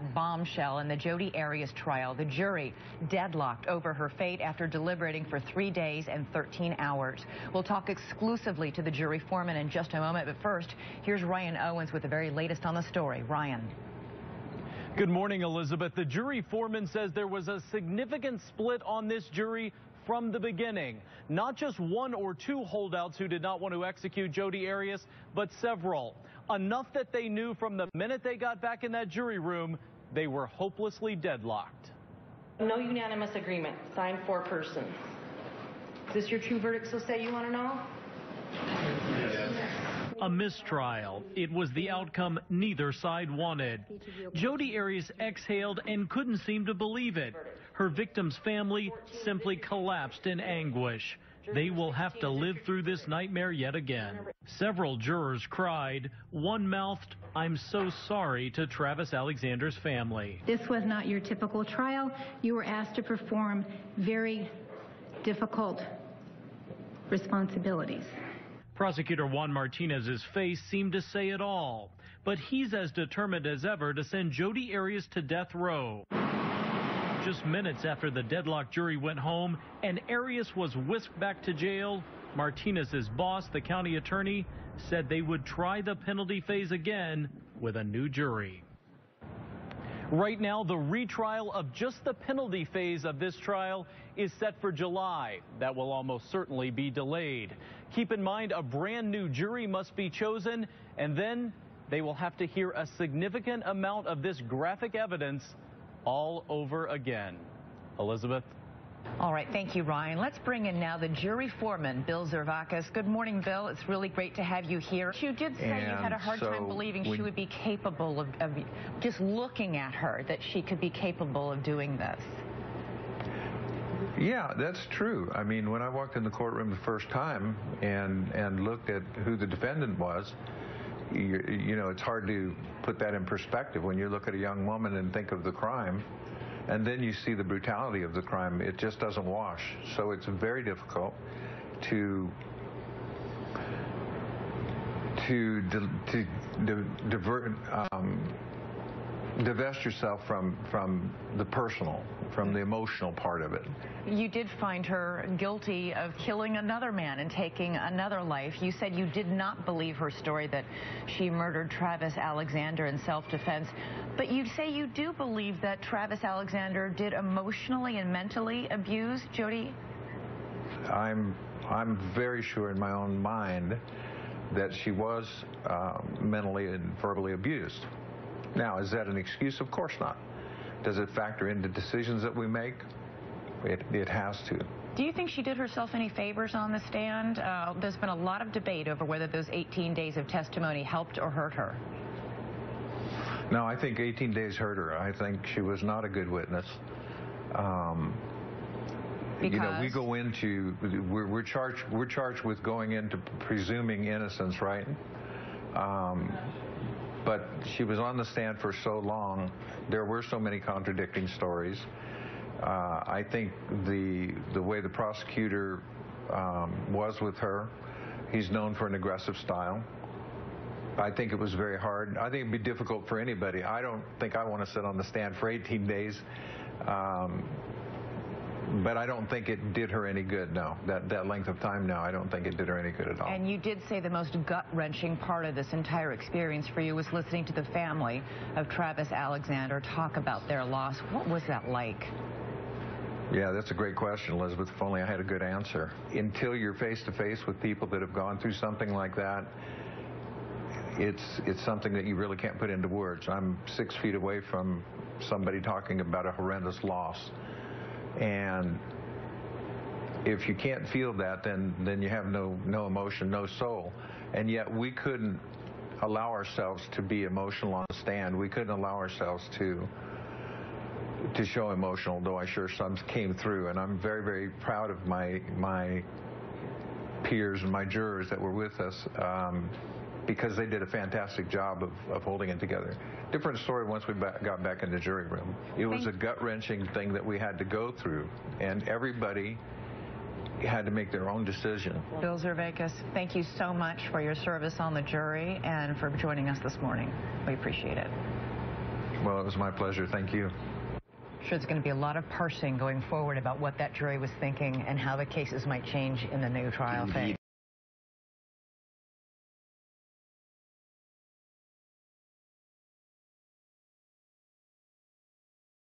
bombshell in the Jodi Arias trial. The jury deadlocked over her fate after deliberating for 3 days and 13 hours. We'll talk exclusively to the jury foreman in just a moment, but first, here's Ryan Owens with the very latest on the story. Ryan. Good morning, Elizabeth. The jury foreman says there was a significant split on this jury from the beginning. Not just one or two holdouts who did not want to execute Jodi Arias, but several. Enough that they knew from the minute they got back in that jury room, they were hopelessly deadlocked. No unanimous agreement. Signed 4 persons. Is this your true verdict, so say you want to know? A mistrial. It was the outcome neither side wanted. Jodi Arias exhaled and couldn't seem to believe it. Her victim's family simply collapsed in anguish. They will have to live through this nightmare yet again. Several jurors cried. One mouthed, "I'm so sorry," to Travis Alexander's family. This was not your typical trial. You were asked to perform very difficult responsibilities. Prosecutor Juan Martinez's face seemed to say it all, but he's as determined as ever to send Jodi Arias to death row. Just minutes after the deadlocked jury went home and Arias was whisked back to jail, Martinez's boss, the county attorney, said they would try the penalty phase again with a new jury. Right now, the retrial of just the penalty phase of this trial is set for July. That will almost certainly be delayed. Keep in mind, a brand new jury must be chosen, and then they will have to hear a significant amount of this graphic evidence all over again. Elizabeth? All right, thank you, Ryan. Let's bring in now the jury foreman, Bill Zervakos. Good morning, Bill. It's really great to have you here. You did say you had a hard time believing she would be capable of just looking at her, that she could be capable of doing this. Yeah, that's true. I mean, when I walked in the courtroom the first time and looked at who the defendant was, you know, it's hard to put that in perspective. When you look at a young woman and think of the crime, and then you see the brutality of the crime, it just doesn't wash. So it's very difficult to divest yourself from the personal, from the emotional part of it. You did find her guilty of killing another man and taking another life. You said you did not believe her story that she murdered Travis Alexander in self-defense, but you say you do believe that Travis Alexander did emotionally and mentally abuse Jodi? I'm very sure in my own mind that she was mentally and verbally abused. Now, is that an excuse? Of course not. Does it factor into decisions that we make? It has to. Do you think she did herself any favors on the stand? There's been a lot of debate over whether those 18 days of testimony helped or hurt her. No, I think 18 days hurt her. I think she was not a good witness. You know, we go into, we're charged with going into presuming innocence, right? But she was on the stand for so long. There were so many contradicting stories. I think the way the prosecutor was with her, he's known for an aggressive style. I think it was very hard. I think it'd be difficult for anybody. I don't think I want to sit on the stand for 18 days. But I don't think it did her any good, no. That length of time, no, I don't think it did her any good at all. And you did say the most gut-wrenching part of this entire experience for you was listening to the family of Travis Alexander talk about their loss. What was that like? Yeah, that's a great question, Elizabeth. If only I had a good answer. Until you're face-to-face with people that have gone through something like that, it's something that you really can't put into words. I'm 6 feet away from somebody talking about a horrendous loss. And if you can't feel that, then you have no emotion, no soul. And yet we couldn't allow ourselves to be emotional on the stand. We couldn't allow ourselves to show emotion, although I sure some came through. And I'm very, very proud of my peers and my jurors that were with us, because they did a fantastic job of holding it together. Different story once we got back in the jury room. It was a gut-wrenching thing that we had to go through, and everybody had to make their own decision. Bill Zervakos, thank you so much for your service on the jury and for joining us this morning. We appreciate it. Well, it was my pleasure. Thank you. I'm sure there's going to be a lot of parsing going forward about what that jury was thinking and how the cases might change in the new trial phase.